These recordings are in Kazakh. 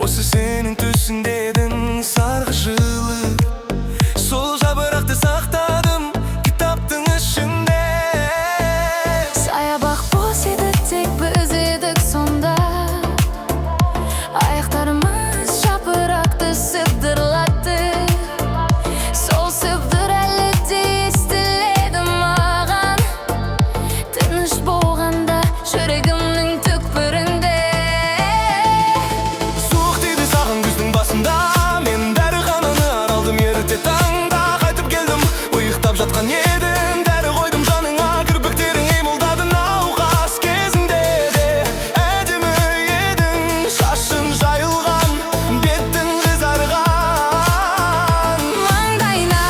Осы сенің түсіңде едің сарғышылы. Сол жапырақты сақтадым кітаптың ішінде. Саябақ бос еді, тек біз едік сонда. Аяқтарымыз жапырақты сыбдырлатты. Сол сыбдыр әлі де естіледі маған. Тыныш болғанда жүрегімнің түкпірінде. Суық тиді саған күздің басында. Мен дәріхананы аралдым ерте таңда. Қайтып келдім, ұйықтап жатқан едім. Дәрі қойдым жаныңа, кірпіктерің емылдады науқас кезінде де. Әдемі едің, шашың жайылған, беттің қызарған. Маңдайына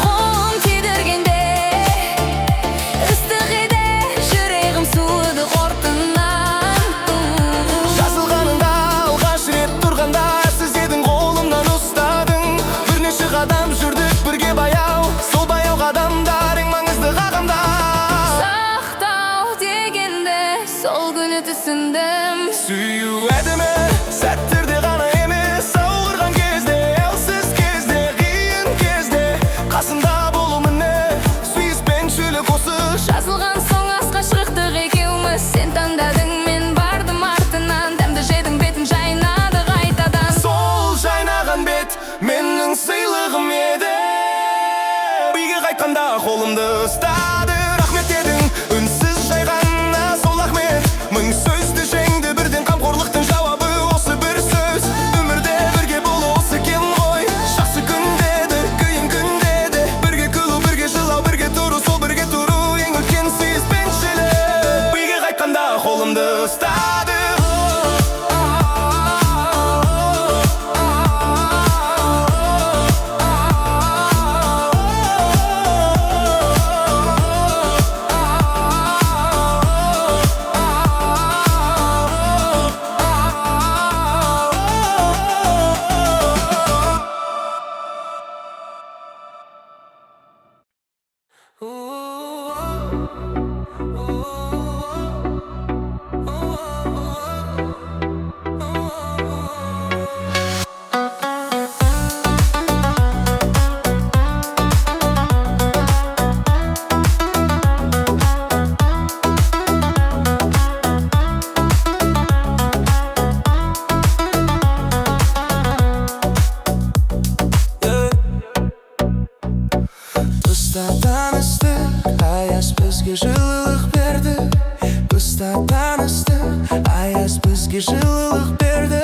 қолым тидіргенде, ыстық еді жүрегім суыды қортынан. Жазылғаныңда алғаш рет тұрғанда, сіз едің қолымнан ұстадың. Бірнеше қадам жүрдік бірге баяу, сол баяу қадамдар ең маңызды қадамдар. Сақтау дегенде сол күні түсіндім. Сүю әдемі сәттерде ғана емес, ауырған кезде, әлсіз кезде, қиын кезде қасымда болу міне, сүйіспеншілік осы. Жазылған соң асқа шықтық екеуміз. Сен таңдадың, мен бардым артынан. Дәмді жедің, бетің жайнады қайтадан. Сол жайнаған бет менің сыйлығым еді. Үйге қайтқанда қолымды ұстады. Рахмет дедің үнсіз жайғанына, сол ахмет. Мың сөзді жеңді бірден, қамқорлықтың жауабы осы бір сөз. Өмірде бірге болу осы екен ғой. Жақсы күнде де, қиын күнде де, бірге күлу, бірге жылау, бірге тұру, сол бірге тұру ең үлкен сүйіспеншілік. Үйге қайтқанда қолымды ұстады. Тыста таныстық, аяз бізге жылылық берді. Тыста таныстық, аяз бізге жылылық берді.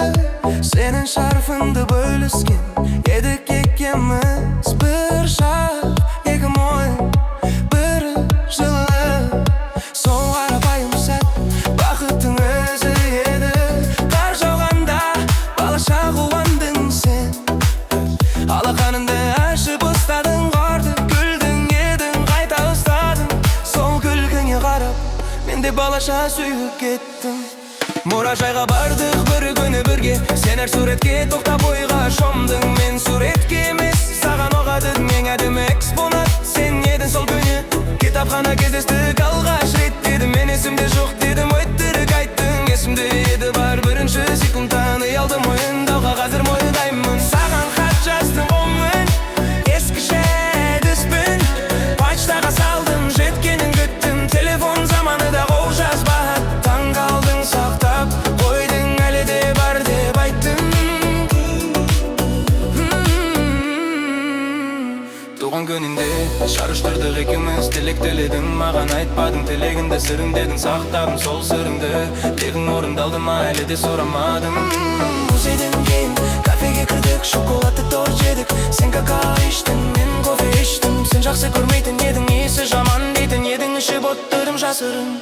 Сенің шарфыңды бөліскен едік екеуміз. Бір шақ, екі мойын, бірі жылы. Сол қарапайым сәт бақыттың өзі еді. Қар жауғанда балаша қуандың сен. Алақаныңды ашып ұстадың, қарды күлдің едің, қайта ұстадың. Сол күлкіңе қарап мен де балаша сүйіп кеттім. Мұражайға бардық бір күні бірге, сен әр суретке тоқтап ойға шомдың. Мен суретке емес, саған оғадым ең әдемі экспонат. Сен едің сол күні, кітапхана кездестік алғаш рет дедім. Мен есімде жоқ дедім, өтірік айттың. Есімде еді бар бірінші секундтан ұялдым ойындауға, қазір мойындаймын. Саған хат жаздым қолмен, ескіше әдіспен. Почтаға салдым, жеткенін күттім. Телефон заманы да қол жазба. Таңғалдың, сақтап қойдың, әлі де бар деп айттың. Туған күнінде шарыштырдық екеуміз, тілек тіледің, маған айтпадың тілегіңді, сырың дедің, сақтадым сол сырыңды. Тілегің орындалды ма, әлі де сұрамадым. Музейден кейін кафеге кірдік, шоколадты торт жедік. Сен какао іштің, мен кофе іштім. Сен жақсы көрмейтін едің, есі жаман дейтін едің. Ішіп отырдым жасырын.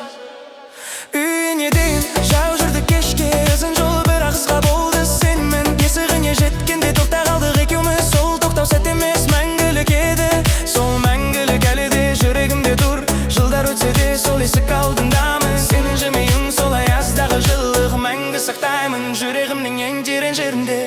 Үйіне дейін жау жүрдік кешке, ұзын жол бірақ қысқа болды сенімен. Есігіне жеткенде тоқта қалдық екеуміз. Сол тоқтау сәт емес, мәңгілік еді. Сол мәңгілік әлі де жүрегімде тұр. Жылдар өтсе де сол есік алдындамын. Сенің жымиың сол аяздағы жылылық, мәңгі сақтаймын жүрегімнің ең терең жерінде.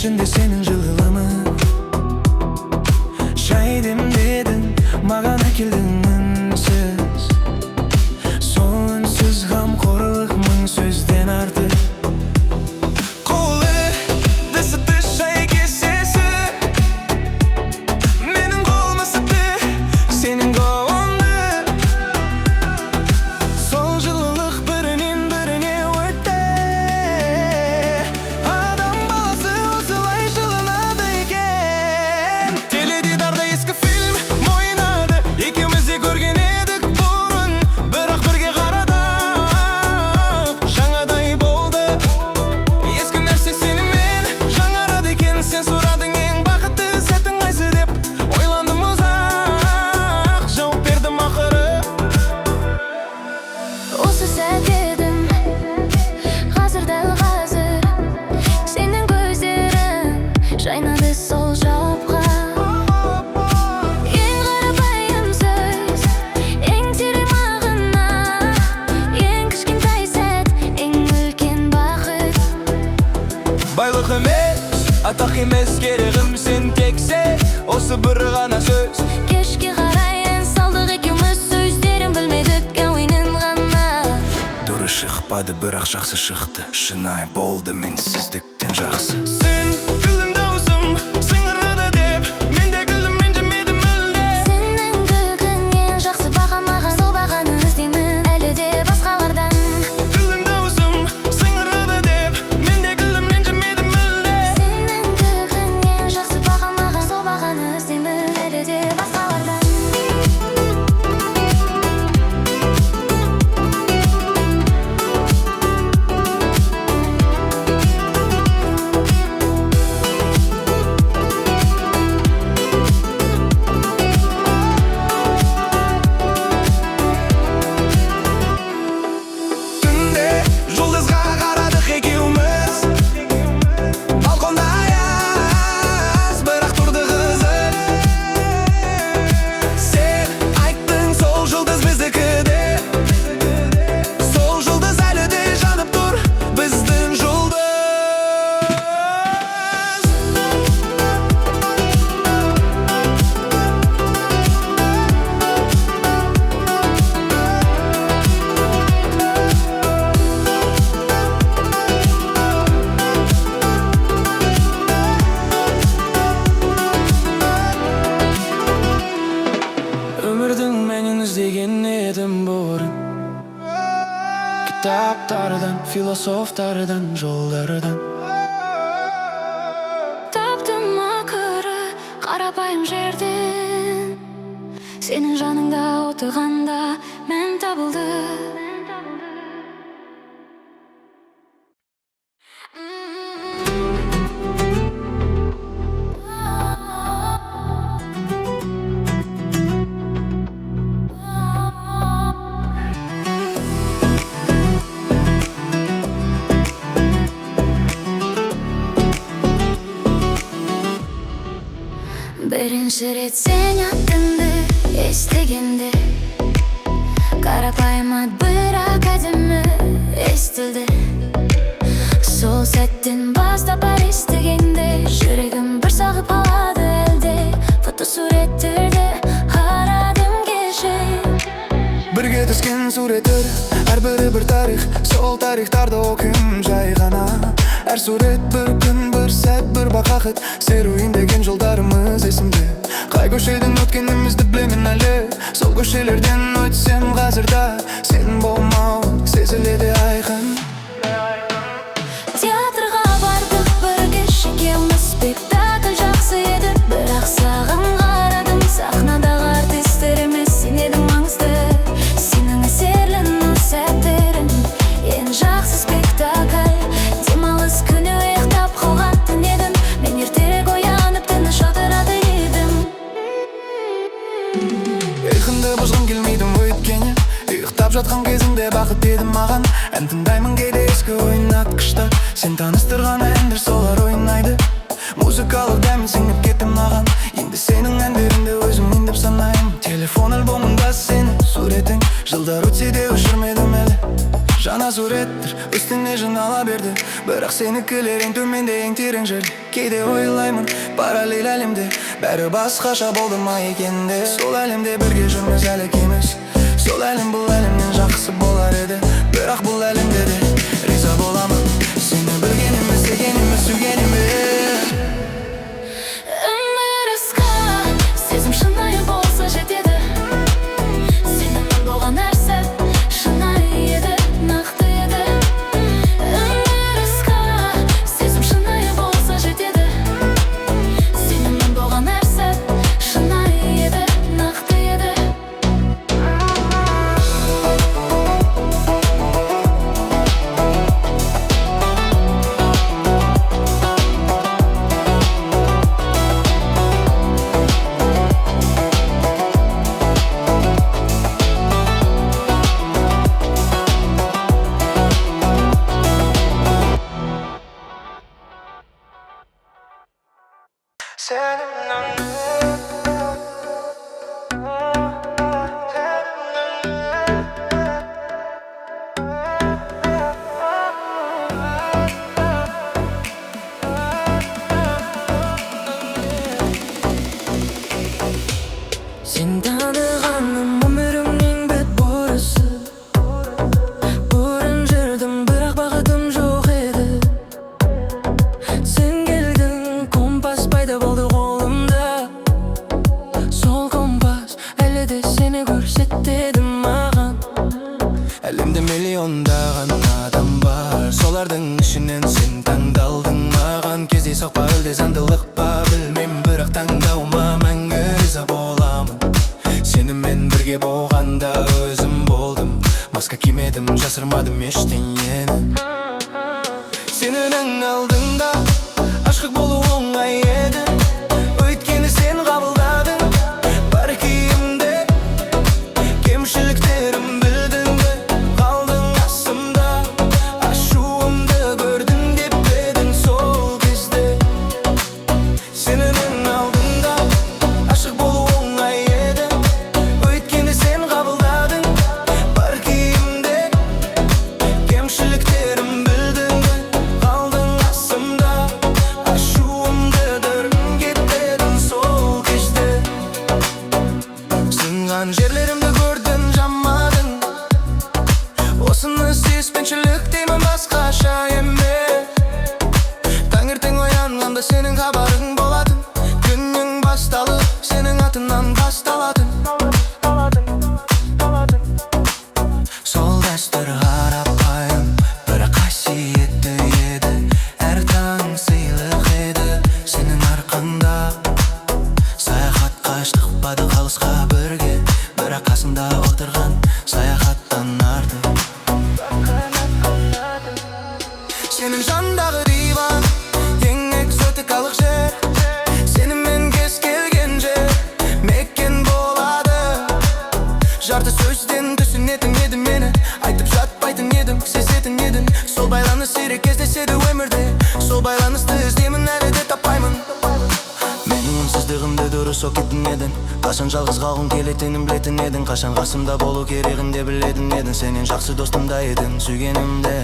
ішінде сенің жылылығың. Шай демдедің, маған әкелдің үнсіз. Сол үнсіз қамқорлық мың сөзден артық. Қолы дысыты шай кесесі, менің қолым ысыты сенің қолыңды. Сол жылылық бірінен біріне өтті. Адам баласы осылай жылынады екен. Теледидарда ескі фильм ойнады, екеуміз де көрген едік бұрын, бірақ бірге қарадық, жаңадай болды. Ескі нәрсе сенімен жаңарады екен. Сен сұрадың ең бақытты сәтің қайсы деп, ойландым ұзақ, жауап бердім ақыры. Осы сәт едім, қазір дәл қазір, сенің көздерің жайнады сол жауапқа. Ең қарапайым сөз, ең терең мағына, ең кішкентай сәт, ең үлкен бақыт. Байлық емес, атақ емес керегім, сен тексе осы бір ғана сөз. Кешке қарай ән салдық екеуміз, сөздерін білмедік әуенін ғана. Дұры шықпады, бірақ жақсы шықты. Шынайы болды менсіздіктен жақсы. Сен күлдің даусым, сыңғырады деп, мен де күлдім, ренжімедім мүлде. Сенің күлкің ең жақсы баға маған, сол бағаны іздеймін әлі де басқалардан. Күлдің даусым, сыңғырады деп, мен де күлдім, ренжімедім мүлде. Сенің күлкің ең жақсы баға маған, сол бағаны іздеймін әлі де басқалардан. Түнде жұлдызға қарадық екеуміз, балконда аяз, бірақ тұрды қызық. Сен айттың сол жұлдыз біздікі де, сол жұлдыз әлі де жанып тұр, біздің жұлдыз. Өмірдің мәнін іздеген едім бұрын, кітаптардан, философтардан, жолдардан. Таптым ақыры қарапайым жерден, сенің жаныңда отырғанда мән табылды. Бірінші рет сен атыңды естігенде, қарапайым ат бірақ әдемі естілді. Сол сәттен бастап әр естігенде, жүрегім бір сағып алады әлде. Фотосуреттерді қарадым кеше. Бірге түскен суреттер, әрбірі бір тарих, сол тарихтарды оқим жай ғана. Әр сурет бір күн, бір сәт, бір бақақыт, серуендеген жолдарымыз есімде. Қай көшеден өткенімізді білемін әлі, сол көшелерден өтсем қазірда, сен болмау сезіледі айқын. Театрға бардық бірге екеуміз, спектакль жақсы еді, бірақ саған қарадым. Сахнадағы артистер емес, сен едің маңызды, сенің әсерлі сәттерің ең жақсы спектакль. Демалыс күні ұйықтап қалған түн едің, мен ертерек оянып тыныш отырады едім. Еркінді бұзғым келмейді өйткені, ұйықтап жатқан кезіңде бақыт едім маған. Ән тыңдаймын кейде ескі ойнатқышта, сен таныстырған әндер солар ойнайды. Музыкалық дәмін сіңіп кеттім маған, енді сенің әндеріңді өзімнен деп санаймын. Телефон альбомында сені суретің, жылдар өтсе де өшірмедім әлі. Жаңа суреттер, үстіне жаңа ала берді. Бірақ сенікілер ең төменде, ең терең жерде. Кейде ойлаймын, параллель әлемде бәрі басқаша болды ма екенде. Сол әлемде бірге жүрміз әлі екеуміз. Сол әлем бұл әлемнен жақсы болар еді. Бірақ бұл әлемде де риза боламын, сені білгеніміз, дегеніміз, сүйгеніміз. Өмір асқан, сезім шынайы болса жетеді. Сенімен болған әр сәт шынайы еді, нақты еді. Өмір асқан, сезім шынайы болса жетеді. Сенімен болған әр сәт шынайы еді, нақты еді. Сен танығаным өмірімнің бет бұрысы. Бұрын жүрдім, бірақ бақытым жоқ еді. Сен келдің, компас пайда болды қолымда. Сол компас әлі де сені көрсетеді маған. Әлемде миллиондаған адам бар, солардың ішінен сен таңдалдың маған. Кездейсоқ па, әлде заңдылық па, білмеймін, бірақ таңдауыма мәңгі риза боламын. Сенімен бірге болғанда өзім болдым, маска кимедім, жасырмадым ештеңені. Сенің алдыңда ашық болу оңай еді, өйткені сен қабылдадың бар киімде. Кемшіліктерім білдің бе, қалдың қасымда. Ашуымды көрдің деп едің сол кезде. Сенің алдыңда ашық болу оңай еді, өйткені сен қабылдадың бар киімде. Кемшіліктерім білдің бе, қалдың қасымда. Ашуымды көрдің деп едің сол кезде. Сынған жерлерімді көрдің, жамадың. Осыны сүйіспеншілік деймін, басқаша емес. Таңертең оянғанда сенің хабарың болатын. Күннің басталып сенің атынан басталатын. Сол дәстүр қарапайым, бірақ қасиетті еді. Әр таң сыйлық еді сенің арқаңда. Саяхатқа шықпады қалысқа бірге, бірақ қасымда отырған саяхаттан артық. Сенің жандағы диван, ең экзотикалық жер. Сенімен кез келген жер мекен болады. Жарты сөзден түсінетін едім мені, айтып жатпайтын едім, сезетін едің. Сол байланыс сирек кездеседі өмірде, сол байланысты іздеймін, әлі де таппаймын. Менің үнсіздігімді дұрыс оқитын едің, қашан жалғыз қалғым келетінін білетін едің. Қашан қасымда болу керегін де білетін едің. Сенен жақсы достым да едің, сүйгенімде.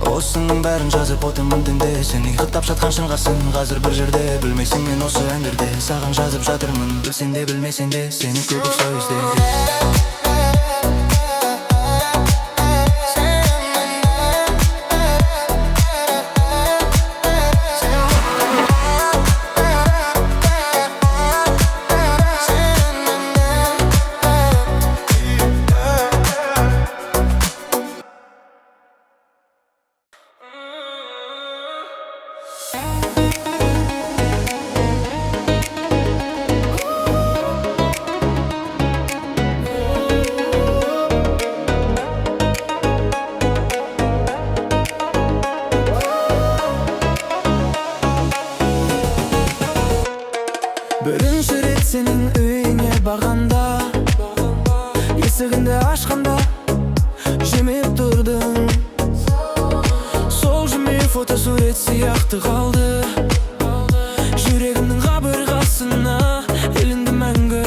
Осының бәрін жазып отырмын түнде, сен ұйықтап жатқан шыңғасың қазір бір жерде. Білмейсің мен осы әндерде саған жазып жатырмын, білсең де білмесең де сені көп сөзде. Бірінші рет сенің үйіңе барғанда, есігінді ашқанда жемеп тұрдың. Сол жеме фотосурет сияқты қалды жүрегімнің қабырғасына, ілінді мәңгі.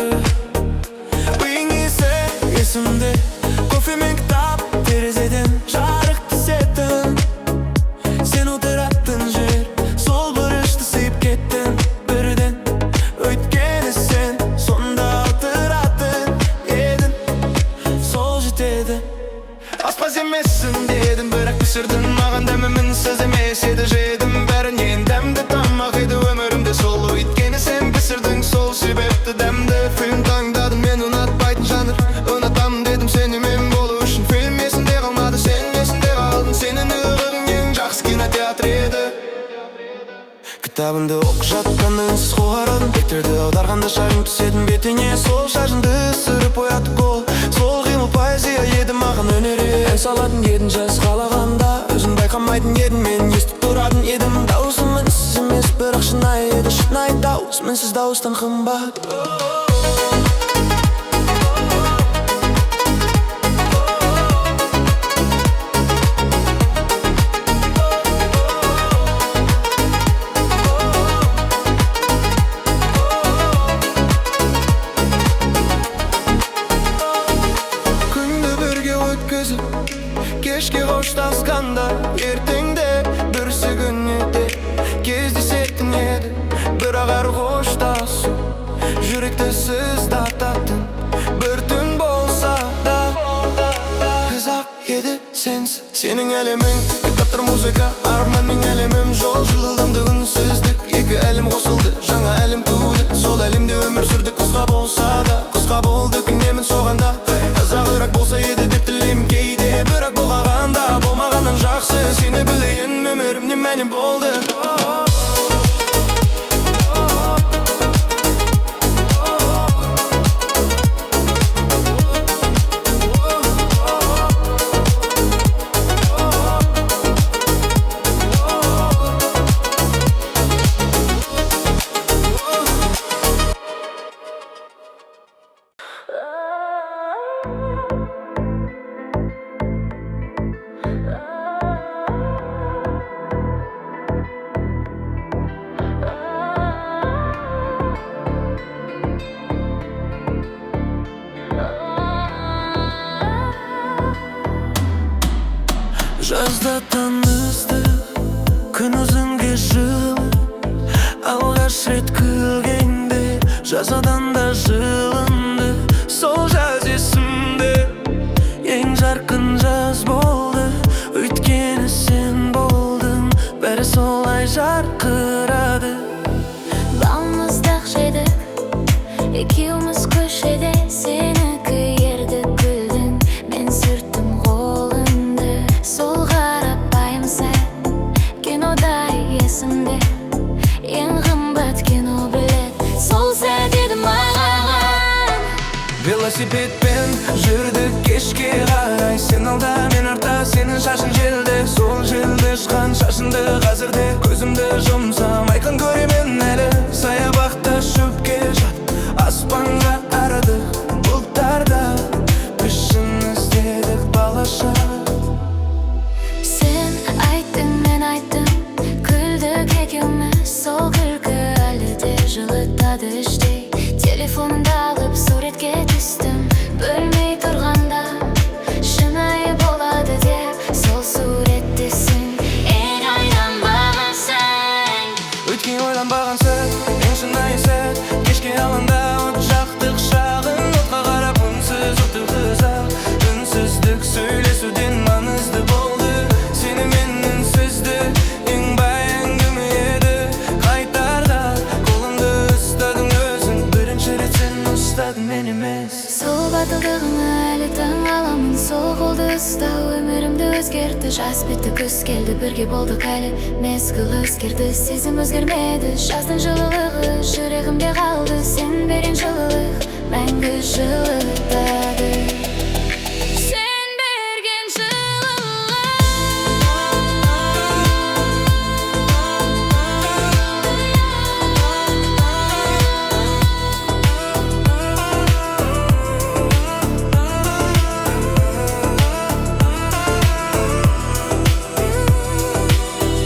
Үйің есі есімде, кофе мен кітап, терезеден жарық түсетін. кітабымды оқып жатқанда үнсіз қоғарадым. Беттерді аударғанда шағың түсетін бетіне. Сол шашыңды ысырып оятып ол, сол қимыл поэзия еді маған өнере. Ән салатын едің жас қалағанда, өзің байқамайтын едің, мен естіп тұратын едім. Дауысым үнсіз емес, бірақ шынайы еді. Шынайы дауыс мінсіз дауыстан қымбат. Кешке қоштасқанда, ертеңде бүрсі күнде кездесетін еді. Бірақ әр қоштасу жүректі сыздататын бір түн болса да ұзақ еді сенсіз. Сенің әлемің, кітаптар, музыка, арманның әлемім. Жол жылдамды үнсіздік, екі әлем қосылды, жаңа әлем туды. Сол әлемде өмір сүрдік, қысқа болса да, қысқа болды күнемін соғанда. Ұзағырақ болса еді деп тілеймін кейде, бірақ болғанда болмағаннан жақсы. Сені білейін өмірімде мәні болды. Жазда танысты, күн ұзынге жылы. Алғаш рет күлгенде, жазадан да жылынды. Сол жаз есімде, ең жарқын жаз болды. Өйткені сен болдың, бәрі солай жарқырады. Балмыздақ жедік, екеуміз көшеде. Сенікі ерді күлдің, мен сүрттім қолыңды. Сол қарапайым сәт, кинодай есімде. Ең қымбат кино білет, сол сәт еді маған. Велосипедпен жүрдік кешке қарай, сен алда мен артта, сенің шашың желді. Сол желді шыққан шашынды қазірде көзімді жұмсам айқын көремін әлі. Саябақта шөпке жат, аспанға арадық бұлттарда, пішін іздедік балаша. Сен айттың, мен айттым, күлдік екеуміз. Сол күлкі әлі де жылытады іштей. Телефонымды алып суретке түстім, бөлмей тұрғанда шынайы болады деп. Сол суретті сен ең ойланбаған сән. Өткен ойланбаған сәт, ең шынайы сәт. Кешке алаңда от жақтық шағын, отқа қарап үнсіз отырдық ұзақ. Үнсіздік сөйлесуден маңызды болды. Сені мен үнсізді, ең бай әңгіме еді. Қайтарда қолымды ұстадың өзің, бірінші рет сен ұстадың мен емес. Сол батылдығыңа әлі таң аламын. Сол қолды ұстау өмірімді өзгерді. Жас бітті, күз келді, бірге болдық әлі. Мезгіл өзгерді, сезім өзгермеді. Жаздың жылылығы жүрегімде қалды. Сен берген жылылық мәңгі жылытады. Сен берген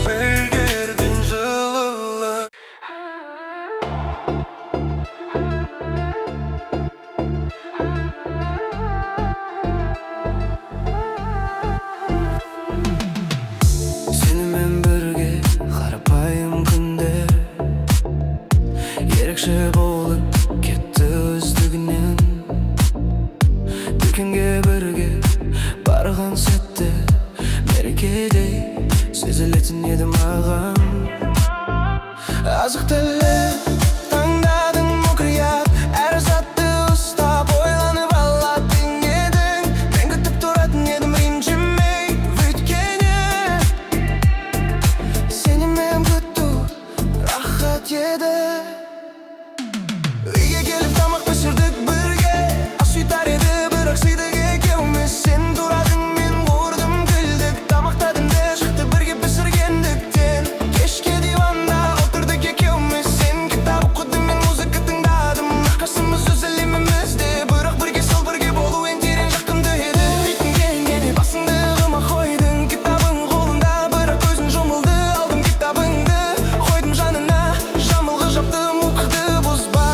Берген жылылық. Сенімен бірге қарапайым күндер ерекше болып кетті өздігінен. Дүкенге бірге барған сәтте мерекедей сезілетін еді маған. Азық тілі таңдадың мұқият, әр затты ұстап ойланып алатын едің. Мен күтіп тұратын едім ренжімей, өйткені сені мен күту рахат. Үйге келіп тамақ пісірдік бірге, ас үй тар еді бірақ сыйдық екеуміз. Сен турадың, мен қуырдым, күлдік, тамақ тәтімді шықты бірге пісіргендіктен. Кешке диванда отырдық екеуміз, сен кітап оқыдың, мен музыка тыңдадым. Әрқайсымыз өз әлемімізде, бірақ бірге сол бірге болу ең терең жақынды еді. Рейтің келгенде басыңды қыма қойдың, кітабың қолында бірақ көзің жұмылды. Алдым кітабыңды, қойдым жанына, жамылғы жаптым, оқыды бұзбай.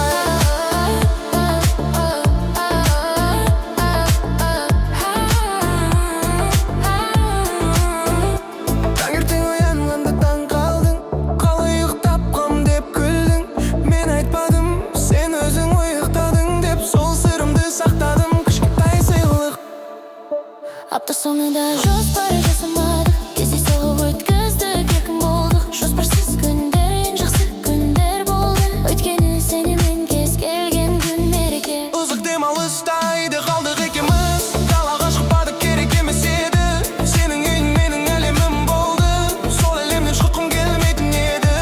Таңертең оянғанда таң қалдың, қалай ұйықтап қам деп күлдің. Мен айтпадым, сен өзің ұйықтадың деп, сол сырымды сақтадым, кішкентай сыйлық. Апта соңында жоспар жасамадық, кездейсоқ өткіздік, еркін болдық. Жоспарсыз күндер ең жақсы күндер болды, өйткені сенімен кез келген күн мереке. Ұзақ демалыста үйде қалдық екеуміз, далаға шықпадық, керек емес еді. Сенің үйің менің әлемім болды, сол әлемнен шыққым келмейтін еді.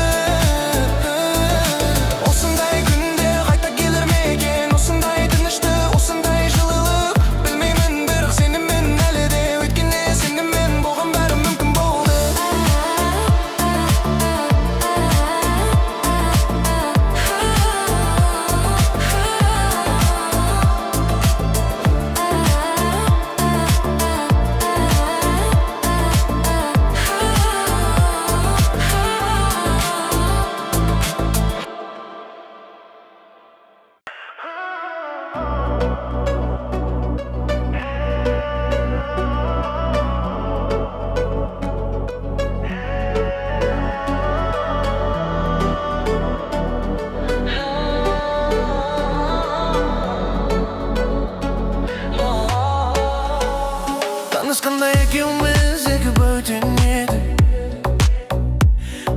Осындай күнде қайта келер ме екен, осындай тынышты, осындай жылылық. Білмеймін, бірақ сенімен әлі де, өйткені сенімен болған бәрі мүмкін болды. Танысқанда екеуміз екі бөтен еді,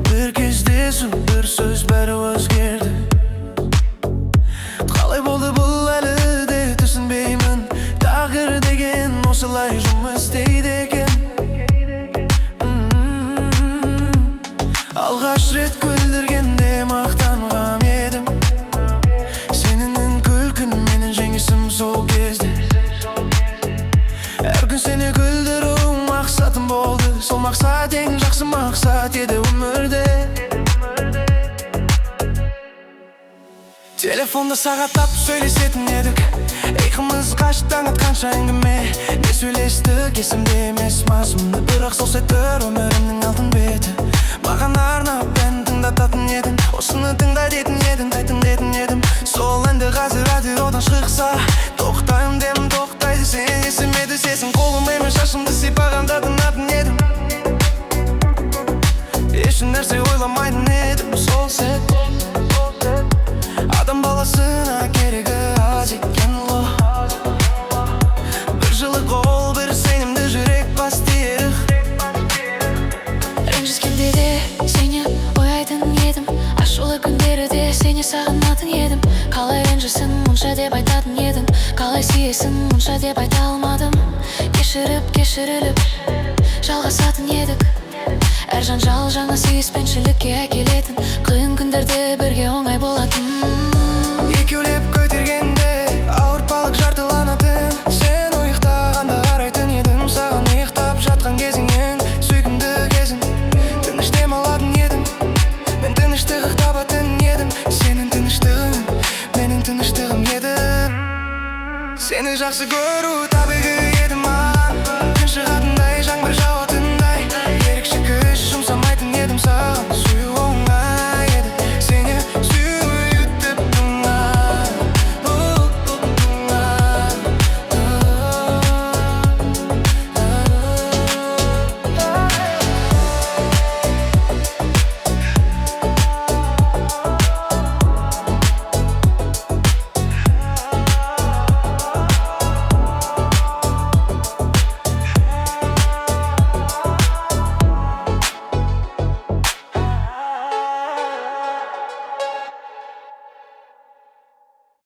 бір кездесу, бір сөз, бәрі өзгерді. Қалай болды бұл әлі де түсінбеймін, тағдыр деген осылай жұмыс істейді екен. Алғаш рет күлдіргенде мақтанған едім, сенің күлкің менің жеңісім сол кезде. Әр күн сені күлдіру мақсатым болды, сол мақсат ең жақсы мақсат еді өмірде. Телефонда сағаттап сөйлесетін едік, екеуміз қашықтан атқанша әңгіме. Не сөйлестік есімде емес мазмұны, бірақ сол сәттер өмірімнің алтын беті. Маған арнап ән тыңдататын едің, осыны тыңда дейтін едің, айтын дейтін едім. Сол әнді қазір радиодан шықса, тоқтаймын демім тоқтайды, сен есіме түсесің. Қолым емес шашымды сипағанда тынатын едім, еш нәрсе ойламайтын едім. Сол сәт адам баласына керегі аз екен ғой, бір жылы қол, бір сенімді жүрек бас тиерік. Ренжіскенде де сені ойлайтын едім, ашулы күндерде сені сағынатын едім. Қалай ренжісің мұнша деп айтатын едің, қалай сүйесің мұнша деп айта алмадым. Кешіріп, кешіріліп жалғасатын едік, әр жанжал жаңа сүйіспеншілікке әкелетін, қиын күндерде бірге оңай болатын. Екеулеп көтергенде ауыртпалық жартыланатын, сен ұйықтағанда қарайтын едім саған. Ұйықтап жатқан кезің ең сүйкімді кезің, тыныш демалатын едім, мен тыныштық табатын едім. Сенің тыныштығың менің тыныштығым еді, сені жақсы көру